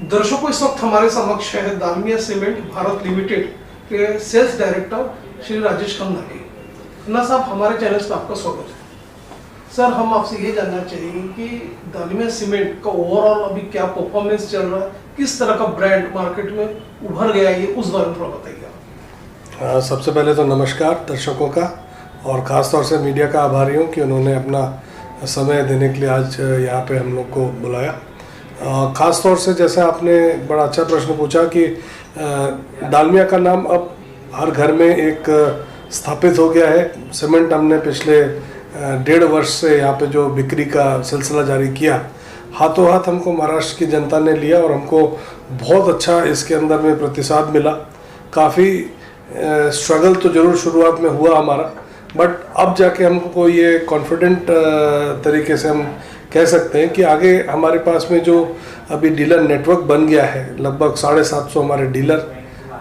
दर्शकों, इस वक्त हमारे समक्ष है दालमिया सीमेंट भारत लिमिटेड के सेल्स डायरेक्टर श्री राजेश खन्ना जी। खन्ना साहब, हमारे चैनल पर आपका स्वागत है। सर, हम आपसे ये जानना चाहेंगे कि दालमिया सीमेंट का ओवरऑल अभी क्या परफॉर्मेंस चल रहा है, किस तरह का ब्रांड मार्केट में उभर गया है, ये उस बारे में थोड़ा बताइए। सबसे पहले तो नमस्कार दर्शकों का, और ख़ास तौर से मीडिया का आभारी हूँ कि उन्होंने अपना समय देने के लिए आज यहाँ पे हम लोग को बुलाया। ख़ास तौर से जैसे आपने बड़ा अच्छा प्रश्न पूछा कि दालमिया का नाम अब हर घर में एक स्थापित हो गया है। सीमेंट हमने पिछले 1.5 वर्ष से यहाँ पे जो बिक्री का सिलसिला जारी किया, हाथों हाथ हमको महाराष्ट्र की जनता ने लिया और हमको बहुत अच्छा इसके अंदर में प्रतिसाद मिला। काफ़ी स्ट्रगल तो ज़रूर शुरुआत में हुआ हमारा, बट अब जाके हमको ये कॉन्फिडेंट तरीके से हम कह सकते हैं कि आगे हमारे पास में जो अभी डीलर नेटवर्क बन गया है, लगभग 750 हमारे डीलर,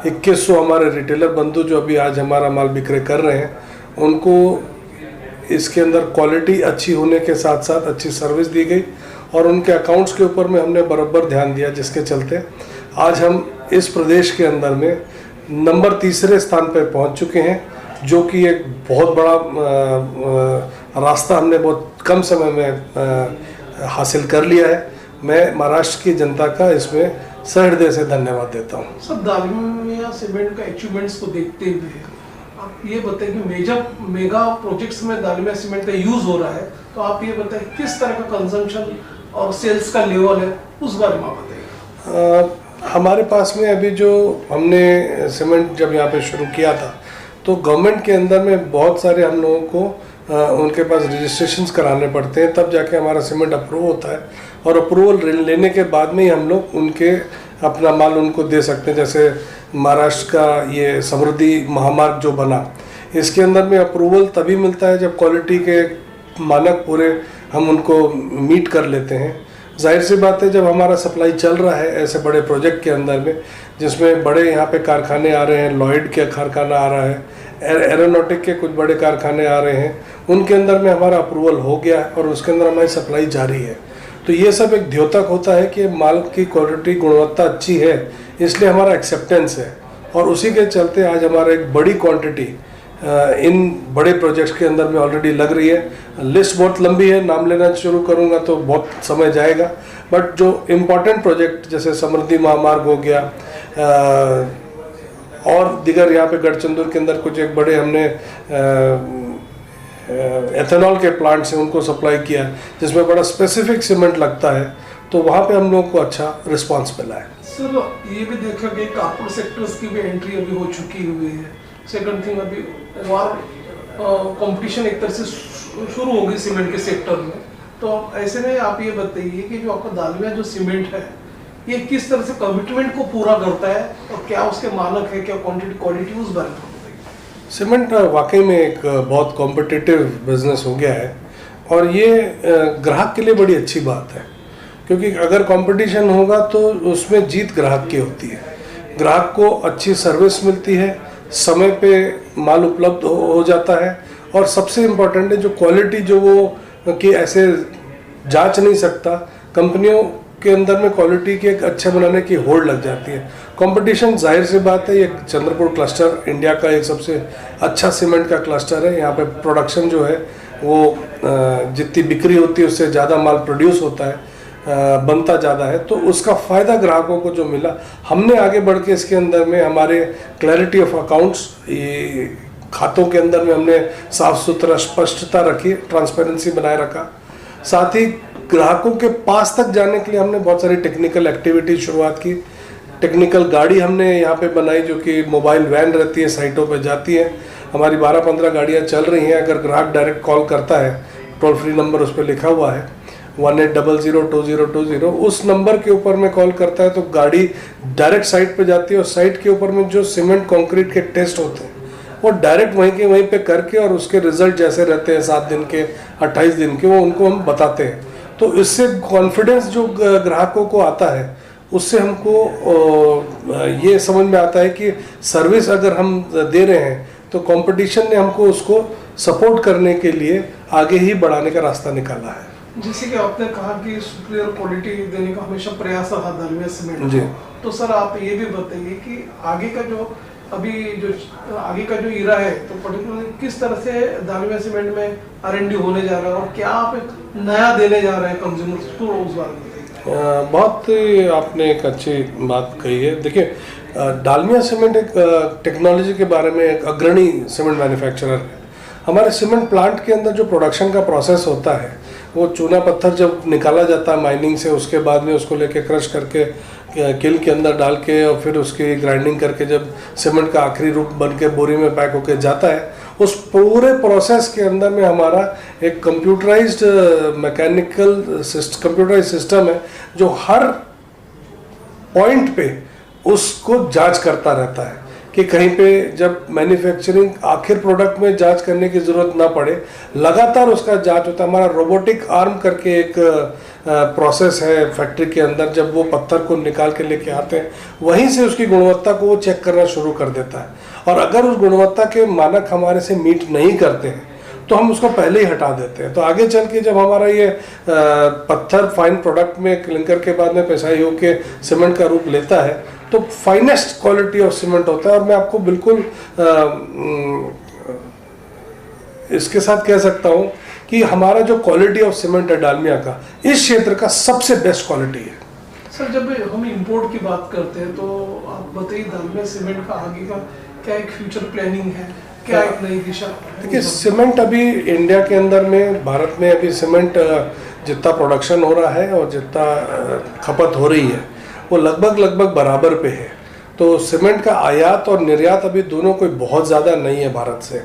2100 हमारे रिटेलर बंधु जो अभी आज हमारा माल बिक्री कर रहे हैं, उनको इसके अंदर क्वालिटी अच्छी होने के साथ साथ अच्छी सर्विस दी गई और उनके अकाउंट्स के ऊपर में हमने बराबर ध्यान दिया, जिसके चलते आज हम इस प्रदेश के अंदर में नंबर 3 स्थान पर पहुंच चुके हैं, जो कि एक बहुत बड़ा रास्ता हमने बहुत कम समय में हासिल कर लिया है। मैं महाराष्ट्र की जनता का इसमें सहृदय से धन्यवाद देता हूँ। सर, दालमिया सीमेंट का अचीवमेंट्स को देखते हुए आप ये बताएं कि मेगा प्रोजेक्ट्स में दालमिया सीमेंट का यूज हो रहा है, तो आप ये बताएं किस तरह का कंजम्पशन और सेल्स का लेवल है, उस बारे में आप बताइए। हमारे पास में अभी जो हमने सीमेंट जब यहाँ पे शुरू किया था, तो गवर्नमेंट के अंदर में बहुत सारे हम लोगों को उनके पास रजिस्ट्रेशंस कराने पड़ते हैं, तब जाके हमारा सीमेंट अप्रूव होता है, और अप्रूवल लेने के बाद में ही हम लोग उनके अपना माल उनको दे सकते हैं। जैसे महाराष्ट्र का ये समृद्धि महामार्ग जो बना, इसके अंदर में अप्रूवल तभी मिलता है जब क्वालिटी के मानक पूरे हम उनको मीट कर लेते हैं। जाहिर सी बात है, जब हमारा सप्लाई चल रहा है ऐसे बड़े प्रोजेक्ट के अंदर में, जिसमें बड़े यहाँ पे कारखाने आ रहे हैं, लॉयड के कारखाना आ रहा है, एरोनॉटिक के कुछ बड़े कारखाने आ रहे हैं, उनके अंदर में हमारा अप्रूवल हो गया है और उसके अंदर हमारी सप्लाई जारी है। तो ये सब एक द्योतक होता है कि माल की क्वालिटी गुणवत्ता अच्छी है, इसलिए हमारा एक्सेप्टेंस है, और उसी के चलते आज हमारा एक बड़ी क्वांटिटी इन बड़े प्रोजेक्ट्स के अंदर में ऑलरेडी लग रही है। लिस्ट बहुत लंबी है, नाम लेना शुरू करूंगा तो बहुत समय जाएगा, बट जो इम्पोर्टेंट प्रोजेक्ट जैसे समृद्धि महामार्ग हो गया और दिगर यहाँ पे गढ़चंदुर के अंदर कुछ एक बड़े हमने एथेनॉल के प्लांट से उनको सप्लाई किया, जिसमें बड़ा स्पेसिफिक सीमेंट लगता है, तो वहाँ पे हम लोगों को अच्छा रिस्पांस मिला है। सर, ये भी देखा कि कारपोरेट सेक्टर्स की भी एंट्री अभी हो चुकी हुई है। सेकंड थिंग, अभी वार कंपटीशन एक तरह से शुरू हो गई सीमेंट के सेक्टर में, तो ऐसे में आप ये बताइए कि जो आपका दालमिया जो सीमेंट है, ये किस तरह से कमिटमेंट को पूरा करता है और क्या उसके मानक है, क्या क्वांटिटी, उस बारे में बताइए। सीमेंट वाकई में एक बहुत कॉम्पिटिटिव बिजनेस हो गया है, और ये ग्राहक के लिए बड़ी अच्छी बात है, क्योंकि अगर कंपटीशन होगा तो उसमें जीत ग्राहक की होती है। ग्राहक को अच्छी सर्विस मिलती है, समय पे माल उपलब्ध हो जाता है, और सबसे इम्पोर्टेंट है जो क्वालिटी जो वो कि ऐसे जांच नहीं सकता, कंपनियों के अंदर में क्वालिटी के एक अच्छे बनाने की होड़ लग जाती है। कंपटीशन जाहिर सी बात है, ये चंद्रपुर क्लस्टर इंडिया का एक सबसे अच्छा सीमेंट का क्लस्टर है। यहाँ पे प्रोडक्शन जो है वो जितनी बिक्री होती है उससे ज़्यादा माल प्रोड्यूस होता है, बनता ज़्यादा है, तो उसका फ़ायदा ग्राहकों को जो मिला, हमने आगे बढ़ के इसके अंदर में हमारे क्लैरिटी ऑफ अकाउंट्स, ये खातों के अंदर में हमने साफ सुथरा स्पष्टता रखी, ट्रांसपेरेंसी बनाए रखा। साथ ही ग्राहकों के पास तक जाने के लिए हमने बहुत सारी टेक्निकल एक्टिविटी शुरुआत की। टेक्निकल गाड़ी हमने यहाँ पे बनाई, जो कि मोबाइल वैन रहती है, साइटों पे जाती है। हमारी 12-15 गाड़ियाँ चल रही हैं। अगर ग्राहक डायरेक्ट कॉल करता है, टोल फ्री नंबर उस पर लिखा हुआ है 18002020, उस नंबर के ऊपर में कॉल करता है तो गाड़ी डायरेक्ट साइट पे जाती है, और साइट के ऊपर में जो सीमेंट कंक्रीट के टेस्ट होते हैं वो डायरेक्ट वहीं के वहीं पे करके, और उसके रिजल्ट जैसे रहते हैं 7 दिन के, 28 दिन के, वो उनको हम बताते हैं। तो इससे कॉन्फिडेंस जो ग्राहकों को आता है, उससे हमको ये समझ में आता है कि सर्विस अगर हम दे रहे हैं तो कंपटीशन ने हमको उसको सपोर्ट करने के लिए आगे ही बढ़ाने का रास्ता निकाला है। जैसे कि आपने कहा कि सुपीरियर क्वालिटी देने का हमेशा प्रयास रहा दालमिया सीमेंट जी। का। तो सर आप ये भी बताइए कि आगे का जो आगे का जो इरा है, तो पर्टिकुलरली किस तरह से दालमिया सीमेंट में R&D होने जा रहा है और क्या आप एक नया देने जा रहे हैं कंज्यूमर्स को, उस बारे में बताइए। बहुत आपने एक अच्छी बात कही है। देखिए, डालमिया सीमेंट एक टेक्नोलॉजी के बारे में एक अग्रणी सीमेंट मैन्युफैक्चरर है। हमारे सीमेंट प्लांट के अंदर जो प्रोडक्शन का प्रोसेस होता है, वो चूना पत्थर जब निकाला जाता है माइनिंग से, उसके बाद में उसको लेके क्रश करके किल के अंदर डाल के और फिर उसकी ग्राइंडिंग करके जब सीमेंट का आखिरी रूप बन के बोरी में पैक होके जाता है, उस पूरे प्रोसेस के अंदर में हमारा एक कंप्यूटराइज्ड कंप्यूटराइज्ड सिस्टम है जो हर पॉइंट पे उसको जांच करता रहता है कि कहीं पे जब मैन्युफैक्चरिंग आखिर प्रोडक्ट में जांच करने की ज़रूरत ना पड़े, लगातार उसका जांच होता है। हमारा रोबोटिक आर्म करके एक प्रोसेस है फैक्ट्री के अंदर, जब वो पत्थर को निकाल के लेके आते हैं वहीं से उसकी गुणवत्ता को वो चेक करना शुरू कर देता है। और अगर उस गुणवत्ता के मानक हमारे से मीट नहीं करते हैं तो हम उसको पहले ही हटा देते हैं। तो आगे चल के जब हमारा ये पत्थर फाइन प्रोडक्ट में क्लिंकर के बाद में पिसाई होके सीमेंट का रूप लेता है तो फाइनेस्ट क्वालिटी ऑफ सीमेंट होता है। और मैं आपको बिल्कुल इसके साथ कह सकता हूँ कि हमारा जो क्वालिटी ऑफ सीमेंट है डालमिया का, इस क्षेत्र का सबसे बेस्ट क्वालिटी है। सर जब हम इंपोर्ट की बात करते हैं तो आप बताइए दालमिया सीमेंट का आगे का क्या एक फ्यूचर प्लानिंग है, क्या एक नई दिशा है? देखिए, सीमेंट अभी इंडिया के अंदर में, भारत में अभी सीमेंट जितना प्रोडक्शन हो रहा है और जितना खपत हो रही है वो लगभग बराबर पे है। तो सीमेंट का आयात और निर्यात अभी दोनों कोई बहुत ज़्यादा नहीं है भारत से।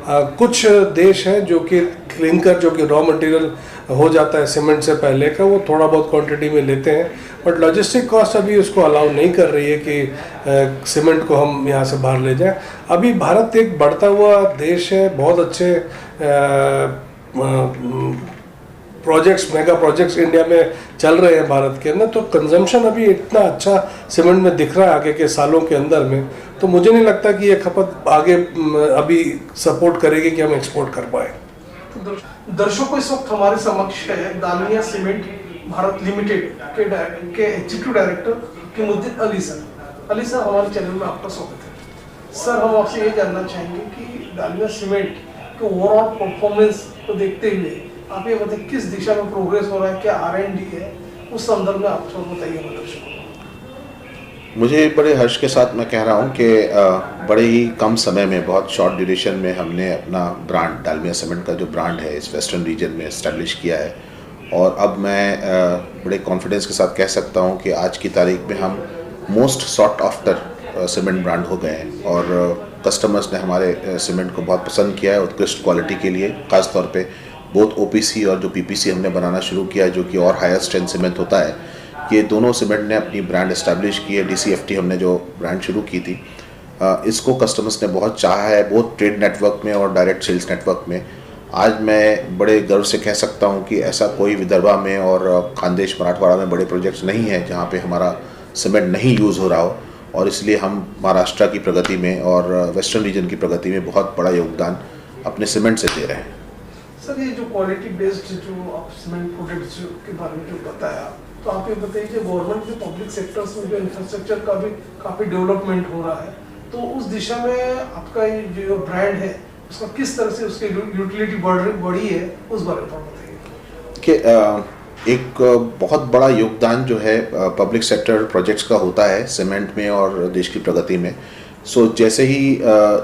कुछ देश हैं जो कि क्लिंकर, जो कि रॉ मटेरियल हो जाता है सीमेंट से पहले का, वो थोड़ा बहुत क्वांटिटी में लेते हैं, बट लॉजिस्टिक कॉस्ट अभी उसको अलाउ नहीं कर रही है कि सीमेंट को हम यहाँ से बाहर ले जाएं। अभी भारत एक बढ़ता हुआ देश है, बहुत अच्छे प्रोजेक्ट्स, मेगा प्रोजेक्ट्स इंडिया में चल रहे हैं भारत के अंदर। तो कंजम्पशन अभी इतना अच्छा सीमेंट में दिख रहा है आगे के सालों के अंदर में, तो मुझे नहीं लगता कि ये खपत आगे अभी सपोर्ट करेगी कि हम एक्सपोर्ट कर पाए। तो दर्शकों, इस वक्त हमारे समक्ष है दालमिया सीमेंट भारत लिमिटेड के executive director Kimuddin Ali sir. Ali sir, हमारे चैनल में आपका स्वागत है। सर, हम आपसे ये जानना चाहेंगे कि दालमिया सीमेंट के ओवरऑल परफॉर्मेंस को देखते हुए आप ये बताइए किस दिशा में प्रोग्रेस हो रहा है, क्या R&D है, उस संदर्भ में आप थोड़ा बताइए हमारे दर्शकों को। मुझे बड़े हर्ष के साथ मैं कह रहा हूँ कि बड़े ही कम समय में, बहुत शॉर्ट ड्यूरेशन में हमने अपना ब्रांड, डालमिया सीमेंट का जो ब्रांड है, इस वेस्टर्न रीजन में इस्टेब्लिश किया है। और अब मैं बड़े कॉन्फिडेंस के साथ कह सकता हूँ कि आज की तारीख में हम most sought after cement brand हो गए हैं और कस्टमर्स ने हमारे सीमेंट को बहुत पसंद किया है उत्कृष्ट क्वालिटी के लिए। ख़ासतौर पे बोथ OPC और जो PPC हमने बनाना शुरू किया है, जो कि और हायर स्ट्रेंथ सीमेंट होता है, ये दोनों सीमेंट ने अपनी ब्रांड इस्टेब्लिश की है। DCFT हमने जो ब्रांड शुरू की थी, इसको कस्टमर्स ने बहुत चाहा है, बहुत ट्रेड नेटवर्क में और डायरेक्ट सेल्स नेटवर्क में। आज मैं बड़े गर्व से कह सकता हूँ कि ऐसा कोई विदर्भा में और खानदेश मराठवाड़ा में बड़े प्रोजेक्ट्स नहीं है जहाँ पे हमारा सीमेंट नहीं यूज़ हो रहा हो। और इसलिए हम महाराष्ट्र की प्रगति में और वेस्टर्न रीजन की प्रगति में बहुत बड़ा योगदान अपने सीमेंट से दे रहे हैं। सर, ये जो क्वालिटी बेस्ड जो आप सीमेंट प्रोडक्ट्स के बारे में जो बताया, तो आप ये बताइए कि गवर्नमेंट के पब्लिक सेक्टर्स में जो इंफ्रास्ट्रक्चर का भी काफ़ी डेवलपमेंट हो रहा है, तो उस दिशा में आपका ये जो ब्रांड है उसका किस तरह से उसकी यूटिलिटी बढ़ी है, उस बारे में बताइए। कि एक बहुत बड़ा योगदान जो है पब्लिक सेक्टर प्रोजेक्ट्स का होता है सीमेंट में और देश की प्रगति में। जैसे ही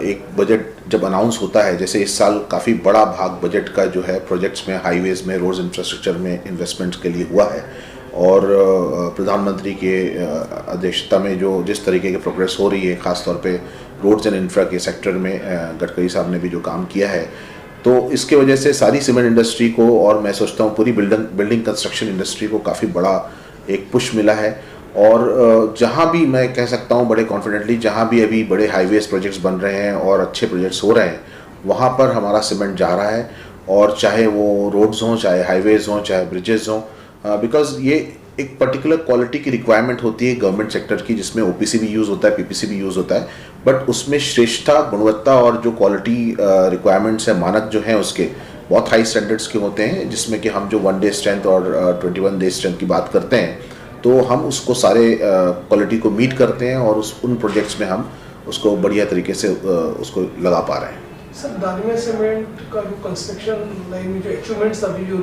एक बजट जब अनाउंस होता है, जैसे इस साल काफ़ी बड़ा भाग बजट का जो है प्रोजेक्ट्स में, हाईवेज़ में, रोड्स इंफ्रास्ट्रक्चर में इन्वेस्टमेंट्स के लिए हुआ है। और प्रधानमंत्री के अध्यक्षता में जो जिस तरीके की प्रोग्रेस हो रही है, ख़ासतौर पे रोड्स एंड इंफ्रा के सेक्टर में गडकरी साहब ने भी जो काम किया है, तो इसके वजह से सारी सीमेंट इंडस्ट्री को, और मैं सोचता हूँ पूरी बिल्डिंग कंस्ट्रक्शन इंडस्ट्री को काफ़ी बड़ा एक पुश मिला है। और जहाँ भी मैं कह सकता हूँ बड़े कॉन्फिडेंटली, जहाँ भी अभी बड़े हाईवेज प्रोजेक्ट्स बन रहे हैं और अच्छे प्रोजेक्ट्स हो रहे हैं, वहाँ पर हमारा सीमेंट जा रहा है। और चाहे वो रोड्स हों, चाहे हाईवेज़ हों, चाहे ब्रिजेस हों, बिकॉज ये एक पर्टिकुलर क्वालिटी की रिक्वायरमेंट होती है गवर्नमेंट सेक्टर की, जिसमें OPC भी यूज़ होता है, PPC भी यूज़ होता है, बट उसमें श्रेष्ठता, गुणवत्ता और जो क्वालिटी रिक्वायरमेंट्स है, मानक जो हैं उसके बहुत हाई स्टैंडर्ड्स के होते हैं, जिसमें कि हम जो 1 डे स्ट्रेंथ और 21 डे स्ट्रेंथ की बात करते हैं, तो हम उसको सारे क्वालिटी को मीट करते हैं और उन प्रोजेक्ट्स में हम उसको बढ़िया तरीके से उसको लगा पा रहे हैं। सर, दालमिया सीमेंट का जो कंस्ट्रक्शन लाइन में जो अचीवमेंट्स अभी जो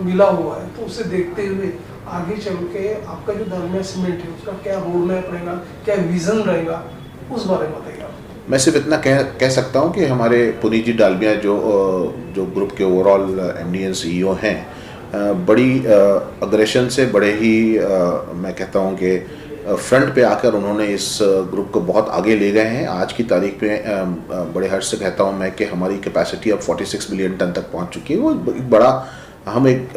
मिला हुआ है, तो उसे देखते हुए आगे चल के आपका जो दालमिया सीमेंट है उसका क्या रोड मैप रहेगा, क्या विजन रहेगा, उस बारे में बताइए आप। मैं सिर्फ इतना कह सकता हूँ कि हमारे पुनीत जी डालमिया जो ग्रुप के ओवरऑल एमडी एंड CEO हैं, बड़ी अग्रेशन से, बड़े ही मैं कहता हूँ कि फ्रंट पे आकर उन्होंने इस ग्रुप को बहुत आगे ले गए हैं। आज की तारीख में बड़े हर्ष से कहता हूँ मैं कि हमारी कैपेसिटी अब 46 मिलियन टन तक पहुँच चुकी है। वो एक बड़ा, हम एक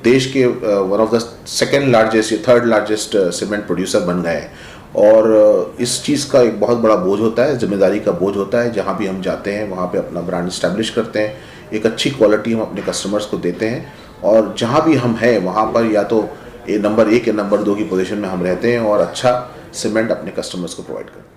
देश के one of the second largest या थर्ड लार्जेस्ट सीमेंट प्रोड्यूसर बन गए हैं। और इस चीज़ का एक बहुत बड़ा बोझ होता है, जिम्मेदारी का बोझ होता है। जहाँ भी हम जाते हैं वहाँ पे अपना ब्रांड इस्टेब्लिश करते हैं, एक अच्छी क्वालिटी हम अपने कस्टमर्स को देते हैं, और जहाँ भी हम हैं वहाँ पर या तो नंबर 1 या नंबर 2 की पोजीशन में हम रहते हैं और अच्छा सीमेंट अपने कस्टमर्स को प्रोवाइड करते हैं।